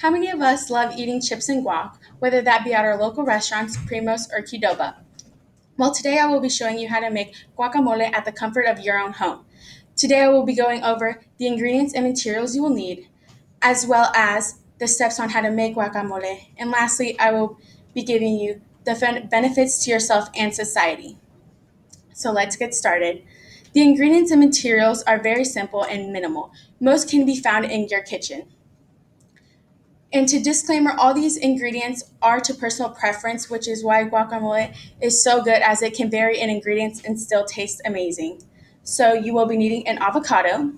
How many of us love eating chips and guac, whether that be at our local restaurants, Primos, or Qdoba? Well, today I will be showing you how to make guacamole at the comfort of your own home. Today I will be going over the ingredients and materials you will need, as well as the steps on how to make guacamole. And lastly, I will be giving you the benefits to yourself and society. So let's get started. The ingredients and materials are very simple and minimal. Most can be found in your kitchen. And to disclaimer, all these ingredients are to personal preference, which is why guacamole is so good as it can vary in ingredients and still taste amazing. So you will be needing an avocado.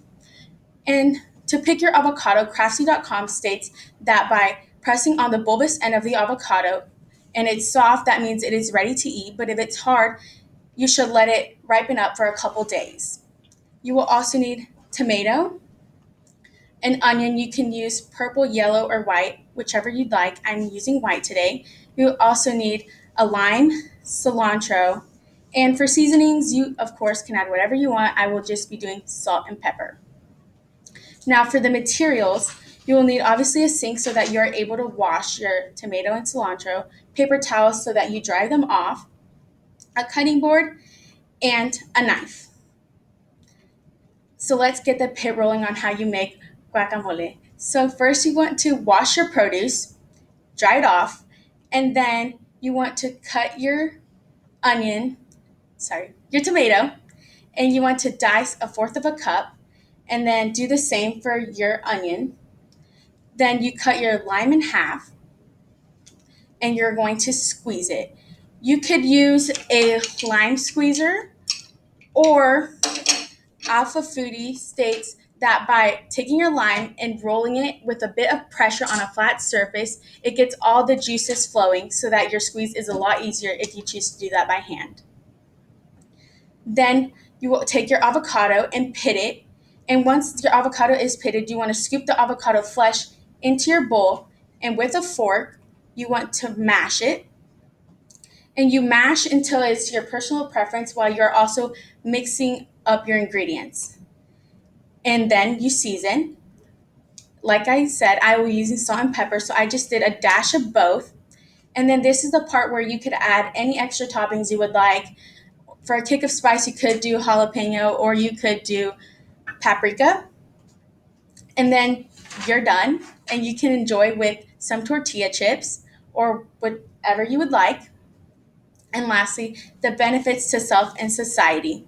And to pick your avocado, craftsy.com states that by pressing on the bulbous end of the avocado and it's soft, that means it is ready to eat. But if it's hard, you should let it ripen up for a couple days. You will also need tomato, an onion. You can use purple, yellow, or white, whichever you'd like. I'm using white today. You also need a lime, cilantro, and for seasonings, you of course can add whatever you want. I will just be doing salt and pepper. Now for the materials, you will need obviously a sink so that you're able to wash your tomato and cilantro, paper towels so that you dry them off, a cutting board, and a knife. So let's get the pit rolling on how you make guacamole. So first you want to wash your produce, dry it off, and then you want to cut your your tomato, and you want to dice a fourth of a cup, and then do the same for your onion. Then you cut your lime in half, and you're going to squeeze it. You could use a lime squeezer, or Alpha Foodie states that by taking your lime and rolling it with a bit of pressure on a flat surface, it gets all the juices flowing so that your squeeze is a lot easier if you choose to do that by hand. Then you will take your avocado and pit it. And once your avocado is pitted, you want to scoop the avocado flesh into your bowl. And with a fork, you want to mash it. And you mash until it's your personal preference while you're also mixing up your ingredients. And then you season. Like I said, I will be using salt and pepper, so I just did a dash of both. And then this is the part where you could add any extra toppings you would like. For a kick of spice, you could do jalapeno or you could do paprika. And then you're done, and you can enjoy with some tortilla chips or whatever you would like. And lastly, the benefits to self and society.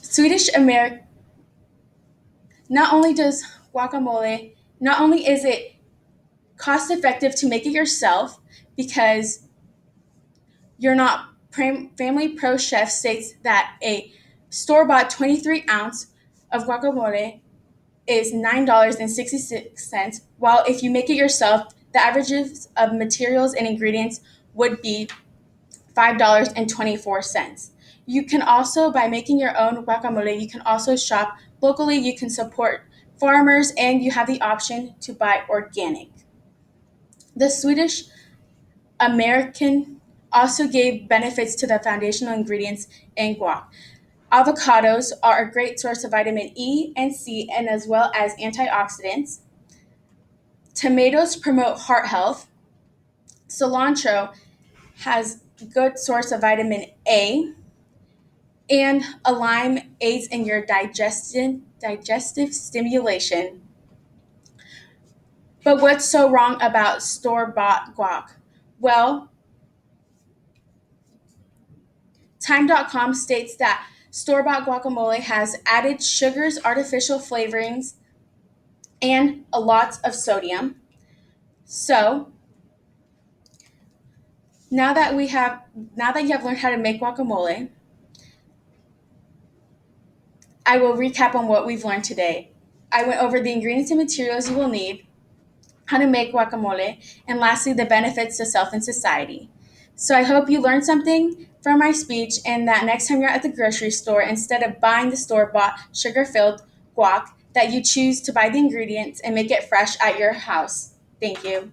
Swedish American, not only does guacamole, not only is it cost effective to make it yourself because you're not Family Pro Chef states that a store bought 23 ounce of guacamole is $9.66, while if you make it yourself, the averages of materials and ingredients would be $5.24. You can also, by making your own guacamole, you can also shop locally, you can support farmers, and you have the option to buy organic. The Swedish American also gave benefits to the foundational ingredients in guac. Avocados are a great source of vitamin E and C, and as well as antioxidants. Tomatoes promote heart health. Cilantro has good source of vitamin A, and a lime aids in your digestive stimulation. But what's so wrong about store-bought guac? Well, Time.com states that store-bought guacamole has added sugars, artificial flavorings, and a lot of sodium. So now that you have learned how to make guacamole, I will recap on what we've learned today. I went over the ingredients and materials you will need, how to make guacamole, and lastly, the benefits to self and society. So I hope you learned something from my speech and that next time you're at the grocery store, instead of buying the store-bought sugar-filled guac, that you choose to buy the ingredients and make it fresh at your house. Thank you.